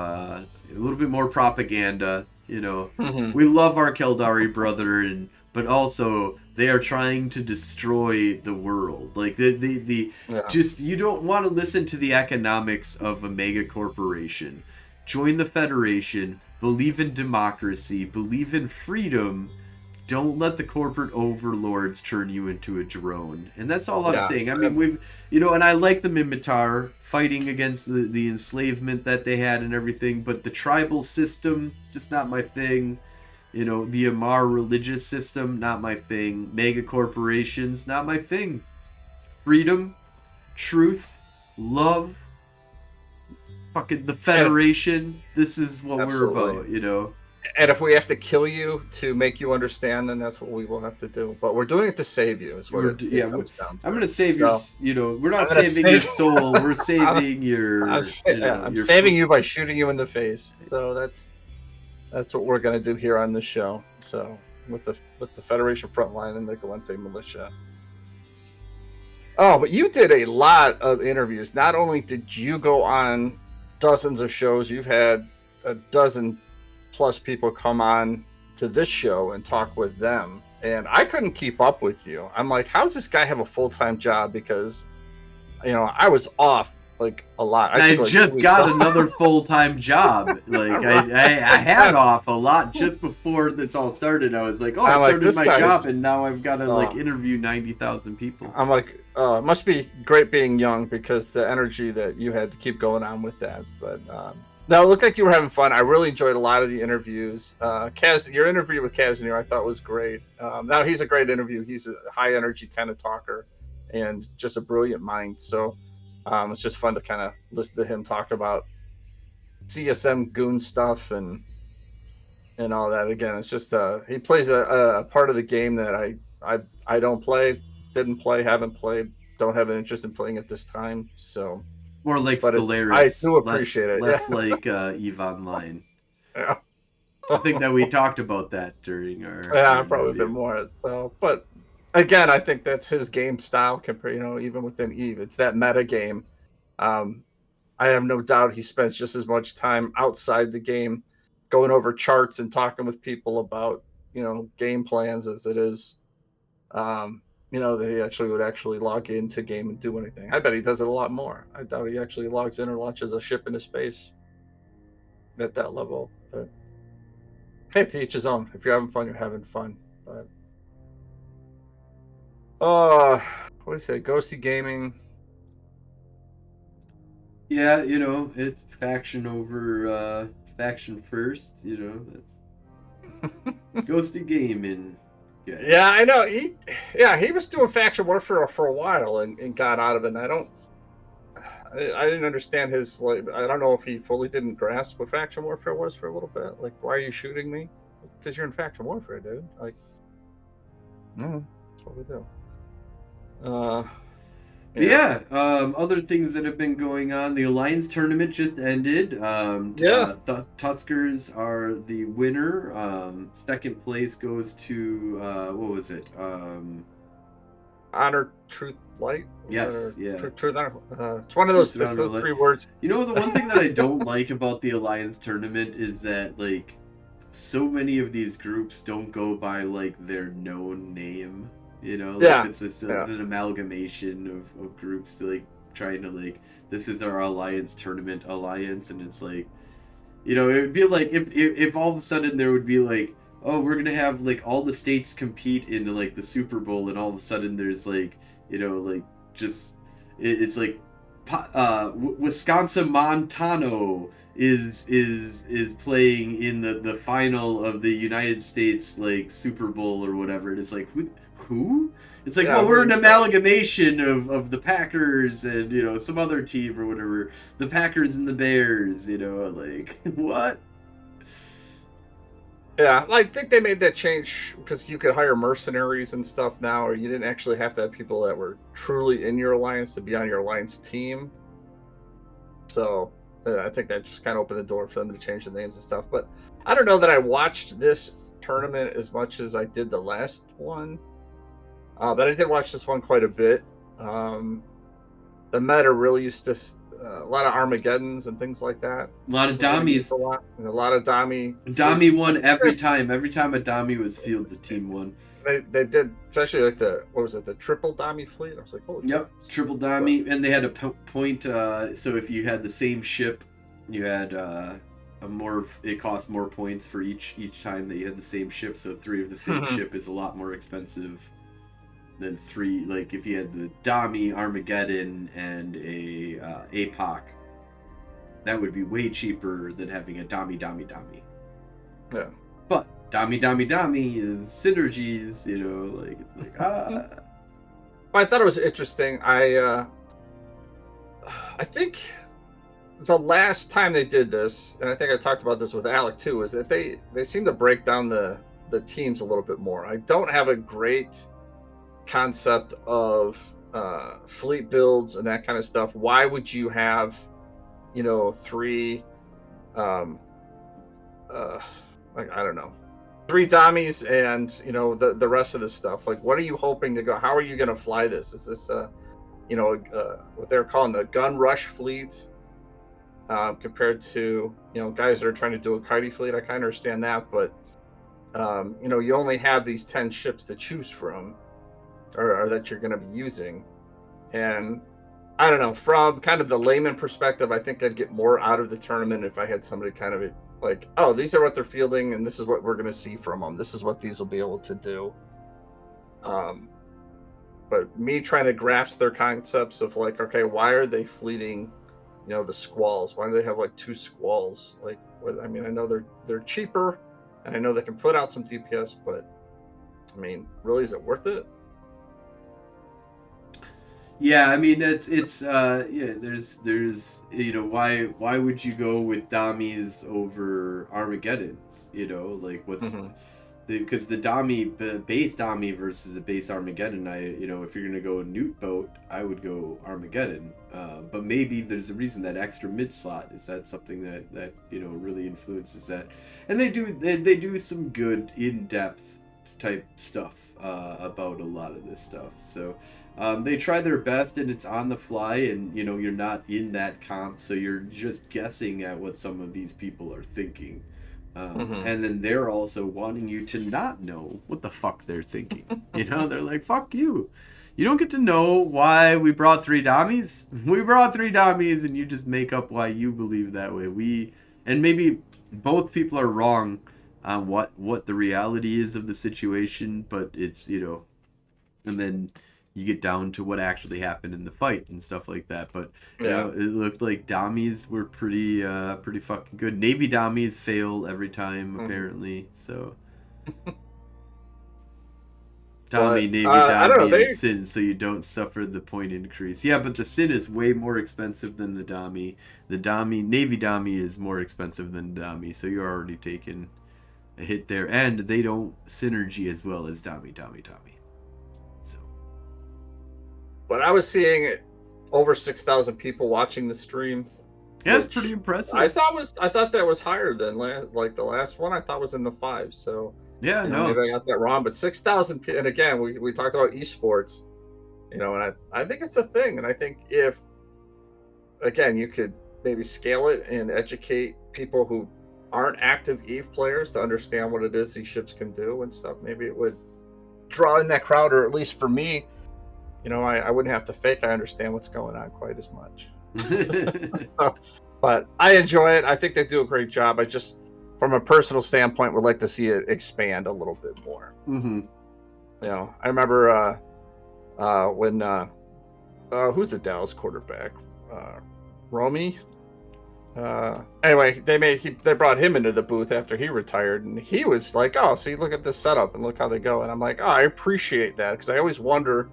propaganda. You know, we love our Keldari brother, but also they are trying to destroy the world. Like just, you don't want to listen to the economics of a mega corporation. Join the Federation, believe in democracy, believe in freedom. Don't let the corporate overlords turn you into a drone. And that's all I'm saying. I mean, we've, you know, and I like the Minmatar fighting against the enslavement that they had and everything, but the tribal system, just not my thing. You know, the Amar religious system, not my thing. Mega corporations, not my thing. Freedom, truth, love, fucking the Federation. This is what we're about, you know. And if we have to kill you to make you understand, then that's what we will have to do. But we're doing it to save you, is what it comes down to. I'm going to save your, you know, we're not saving your soul. We're saving your, I'm saving you by shooting you in the face. So that's what we're going to do here on this show. So with the Federation Frontline and the Gallente Militia. Oh, but you did a lot of interviews. Not only did you go on dozens of shows, you've had a dozen plus people come on to this show and talk with them. And I couldn't keep up with you. I'm like, how does this guy have a full-time job? Because, you know, I was off like a lot. I took, like, 2 just weeks got off. another full-time job. Like I had off a lot just before this all started. I was like, oh, I I'm like, started this my guy job, is- and now I've got to like Oh. interview 90,000 people. I'm like, it must be great being young because the energy that you had to keep going on with that. But no, it looked like you were having fun. I really enjoyed a lot of the interviews. Kaz, your interview with Casimir, I thought was great. Now he's a great interview. He's a high energy kind of talker and just a brilliant mind. So it's just fun to kind of listen to him talk about CSM goon stuff and all that. Again, it's just he plays a part of the game that I don't play, didn't play, haven't played, don't have an interest in playing at this time. So More like but Stellaris. I do appreciate it. Less Yeah. like EVE Online. Yeah. I think that we talked about that during our Yeah, probably a interview. bit more. So, but again, I think that's his game style. Compared, even within Eve, it's that meta game. I have no doubt he spends just as much time outside the game, going over charts and talking with people about game plans as it is. That he actually would log into game and do anything. I bet he does it a lot more. I doubt he actually logs in or launches a ship into space at that level. But hey, to each his own. If you're having fun, you're having fun. But what do you say? Ghosty Gaming. Yeah, it's faction over faction first. That's Ghosty Gaming. Yeah, I know. He was doing faction warfare for a while and got out of it. And I didn't understand his I don't know if he fully didn't grasp what faction warfare was for a little bit. Like, why are you shooting me? Because you're in faction warfare, dude. Like, no, that's what we do. Other things that have been going on. The Alliance tournament just ended. Tuskers are the winner. Second place goes to what was it? Honor, Truth, Light. Yes, Truth, Honor. It's one of those. It's those 3 words. The one thing that I don't like about the Alliance tournament is that so many of these groups don't go by their known name. It's an amalgamation of groups trying to this is our alliance tournament alliance, and it's it would be if all of a sudden there would be oh, we're gonna have all the states compete in the Super Bowl, and all of a sudden there's Wisconsin Montano is playing in the final of the United States Super Bowl or whatever. It's who? It's we're an amalgamation of the Packers and some other team or whatever. The Packers and the Bears, what? Yeah, I think they made that change because you could hire mercenaries and stuff now, or you didn't actually have to have people that were truly in your alliance to be on your alliance team. So I think that just kind of opened the door for them to change the names and stuff. But I don't know that I watched this tournament as much as I did the last one. But I did watch this one quite a bit. The meta really used to a lot of Armageddons and things like that. A lot of Damis. A lot of Dami. Dami won every time. Every time a Dami was field, the team won. They did, especially the triple Dami fleet. I was like, holy. Yep, triple Dami, and they had a point. So if you had the same ship, you had it cost more points for each time that you had the same ship. So 3 of the same ship is a lot more expensive than 3. If you had the Dami, Armageddon, and a APOC, that would be way cheaper than having a Dami. Yeah. But Dami is synergies, I thought it was interesting. I think the last time they did this, and I think I talked about this with Alec too, is that they seem to break down the teams a little bit more. I don't have a great concept of fleet builds and that kind of stuff. Why would you have 3 I don't know, 3 Damis and the rest of this stuff? What are you hoping to go? How are you going to fly this? Is this what they're calling the gun rush fleet compared to guys that are trying to do a kitey fleet? I kind of understand that, but you only have these 10 ships to choose from or that you're going to be using, and I don't know, from kind of the layman perspective, I think I'd get more out of the tournament if I had somebody kind of like, oh, these are what they're fielding, and this is what we're going to see from them. This is what these will be able to do. But me trying to grasp their concepts of like, okay, why are they fleeting, the squalls? Why do they have like 2 squalls? Like, I mean, I know they're cheaper, and I know they can put out some DPS, but I mean, really, is it worth it? Yeah, I mean it's there's why would you go with Damis over Armageddons? Like what's because the base Dami versus a base Armageddon, if you're gonna go Newt boat, I would go Armageddon. But maybe there's a reason that extra mid slot is that something that really influences that, and they do some good in depth type stuff about a lot of this stuff. So they try their best, and it's on the fly, and you're not in that comp, so you're just guessing at what some of these people are thinking. And then they're also wanting you to not know what the fuck they're thinking. They're like, fuck you. You don't get to know why we brought 3 Damis. We brought 3 Damis, and you just make up why you believe that way. And maybe both people are wrong on what the reality is of the situation, but it's, and then you get down to what actually happened in the fight and stuff like that. But it looked like Damis were pretty fucking good. Navy Damis fail every time apparently. So Navy Dami, and Sin, so you don't suffer the point increase. Yeah, but the Sin is way more expensive than the Dami. The Navy Dami is more expensive than Dami, so you're already taking a hit there, and they don't synergy as well as Dami. So, but I was seeing over 6,000 people watching the stream. Yeah, it's pretty impressive. I thought that was higher than the last one. I thought was in the 5s. So yeah, maybe I got that wrong. But 6,000, and again, we talked about esports, and I think it's a thing, and I think if again you could maybe scale it and educate people who aren't active EVE players to understand what it is these ships can do and stuff, maybe it would draw in that crowd, or at least for me, I wouldn't have to fake. I understand what's going on quite as much. But I enjoy it. I think they do a great job. I just, from a personal standpoint, would like to see it expand a little bit more. I remember when who's the Dallas quarterback? Romy. Anyway, they brought him into the booth after he retired, and he was like, "Oh, see, look at this setup and look how they go." And I'm like, "Oh, I appreciate that," because I always wonder,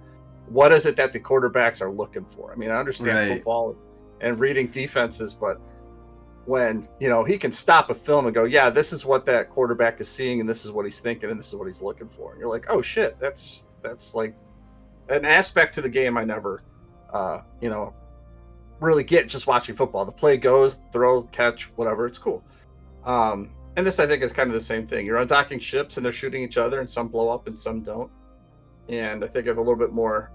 what is it that the quarterbacks are looking for? I mean, I understand football and reading defenses, but when he can stop a film and go, "Yeah, this is what that quarterback is seeing, and this is what he's thinking, and this is what he's looking for," and you're like, "Oh shit, that's like an aspect to the game I never, really get just watching football. The play goes, throw, catch, whatever, it's cool." And this, I think, is kind of the same thing. You're undocking ships, and they're shooting each other, and some blow up and some don't. And I think I have a little bit more,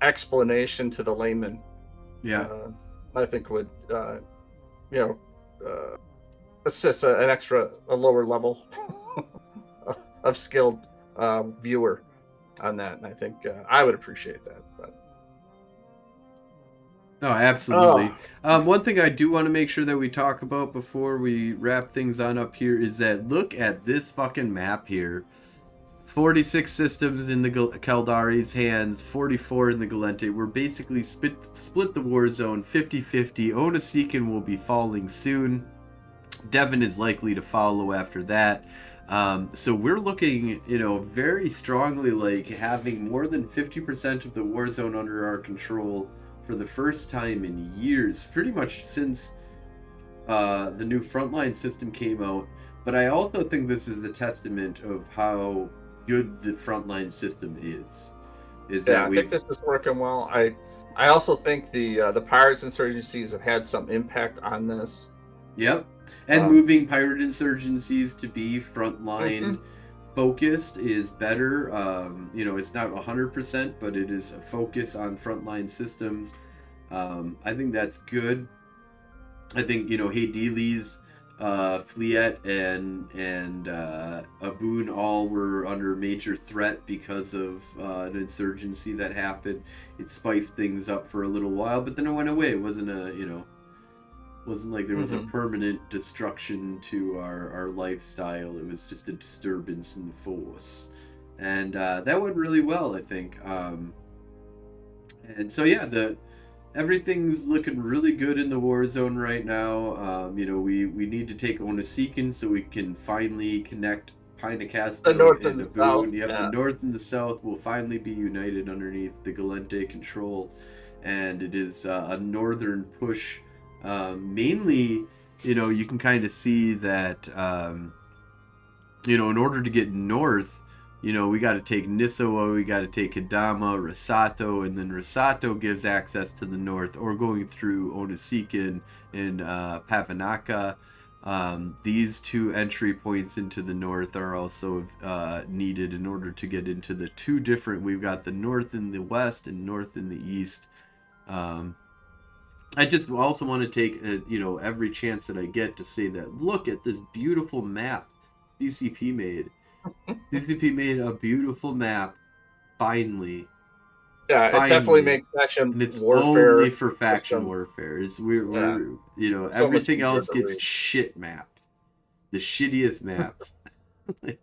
explanation to the layman. I think would, assist a lower level of skilled viewer on that. And I think I would appreciate that. But no, absolutely. One thing I do want to make sure that we talk about before we wrap things on up here is that look at this fucking map here. 46 systems in the Caldari's hands, 44 in the Gallente. We're basically split the war zone 50-50. Onaseekin will be falling soon. Devon is likely to follow after that. So we're looking, very strongly like having more than 50% of the war zone under our control for the first time in years, pretty much since the new frontline system came out. But I also think this is a testament of how good the frontline system is. I think this is working well. I also think the Pirates insurgencies have had some impact on this. Yep. And moving pirate insurgencies to be frontline focused is better. It's not 100%, but it is a focus on frontline systems. I think that's good. I think, Hey Dealey's Fleet and Aboon all were under major threat because of an insurgency that happened. It spiced things up for a little while, but then it went away. It wasn't wasn't like there was a permanent destruction to our lifestyle. It was just a disturbance in the force, and that went really well, I think. And so yeah, everything's looking really good in the war zone right now. We need to take Onasikin so we can finally connect Pinacasto The north and the Aboon. south. Yep, Yeah. the north and the south will finally be united underneath the Galente control, and it is a northern push. Mainly, you can kind of see that, in order to get north, we got to take Nissawa, we got to take Hidama, Risato, and then Risato gives access to the north, or going through Onasikin and Pavanaka. These two entry points into the north are also needed in order to get into the two different. We've got the north in the west and north in the east. I just also want to take every chance that I get to say that look at this beautiful map CCP made. CCP made a beautiful map, finally. Yeah, it definitely makes faction and it's warfare. only for faction systems. warfare. It's So everything much else easier to gets read. shit maps, the shittiest maps. Like,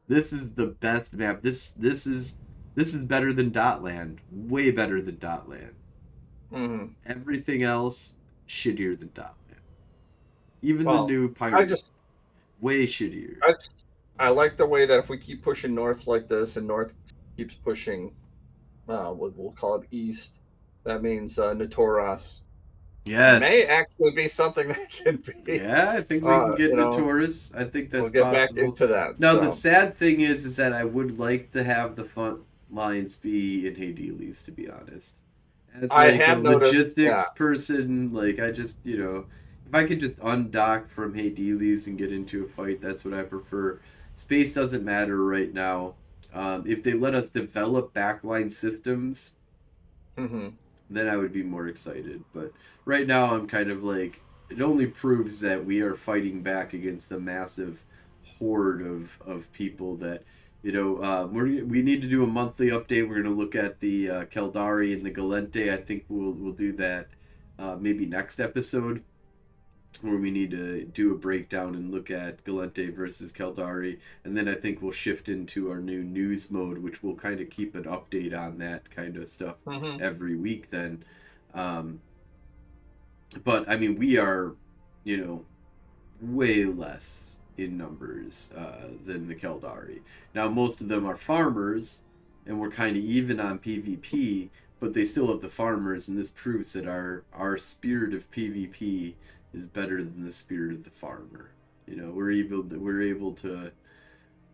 this is the best map. This is better than Dotland, way better than Dotland. Mm-hmm. Everything else shittier than Dotland. Even the new Pirate, way shittier. I like the way that if we keep pushing north like this, and north keeps pushing, we'll call it east. That means Natoras. Yes. May actually be something that can be. Yeah, I think we can get Natoras. I think that's we'll get possible. back into that. Now, the sad thing is that I would like to have the front lines be in Hades, to be honest. As I have noticed, logistics person, I just, if I could just undock from Hades and get into a fight, that's what I prefer. Space doesn't matter right now. If they let us develop backline systems, then I would be more excited. But right now, I'm kind of it only proves that we are fighting back against a massive horde of people that, we need to do a monthly update. We're going to look at the Caldari and the Galente. I think we'll do that maybe next episode, where we need to do a breakdown and look at Galente versus Caldari, and then I think we'll shift into our new news mode, which will kind of keep an update on that kind of stuff every week then. But I mean, we are, way less in numbers than the Caldari. Now, most of them are farmers, and we're kind of even on PvP, but they still have the farmers, and this proves that our spirit of PvP is better than the spirit of the farmer. We're able to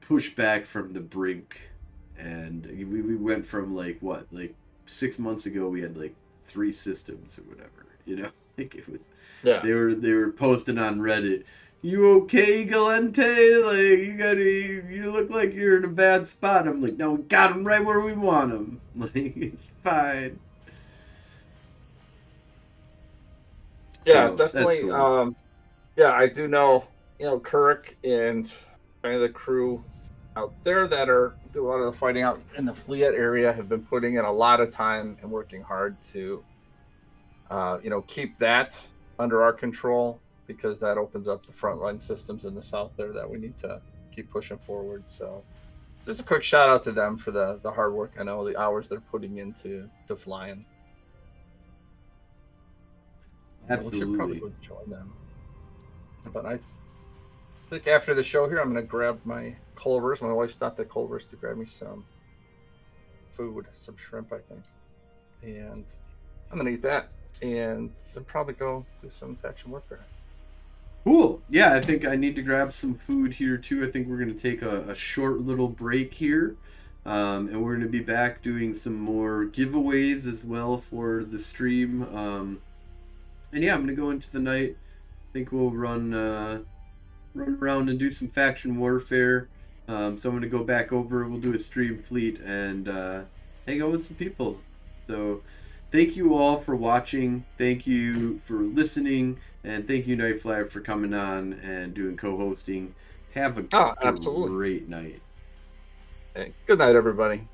push back from the brink, and we went from 6 months ago we had 3 systems or whatever. It was they were posting on Reddit, "You okay, Galente? You look like you're in a bad spot." I'm like, "No, we got him right where we want him. It's fine." Yeah, So, definitely. cool. I do know, Kirk and kind of the crew out there that do a lot of the fighting out in the Fleet area have been putting in a lot of time and working hard to, keep that under our control, because that opens up the frontline systems in the south there that we need to keep pushing forward. So just a quick shout out to them for the hard work. I know the hours they're putting into flying. Absolutely. We should probably go join them. But I think after the show here, I'm going to grab my Culver's. My wife stopped at Culver's to grab me some food, some shrimp, I think. And I'm going to eat that and then probably go do some faction warfare. Cool. Yeah, I think I need to grab some food here too. I think we're going to take a short little break here. And we're going to be back doing some more giveaways as well for the stream. And yeah, I'm going to go into the night. I think we'll run around and do some faction warfare. So I'm going to go back over. We'll do a stream fleet and hang out with some people. So thank you all for watching. Thank you for listening, and thank you, Nightflyer, for coming on and doing co-hosting. Have a Oh, absolutely. great night. Hey, good night, everybody.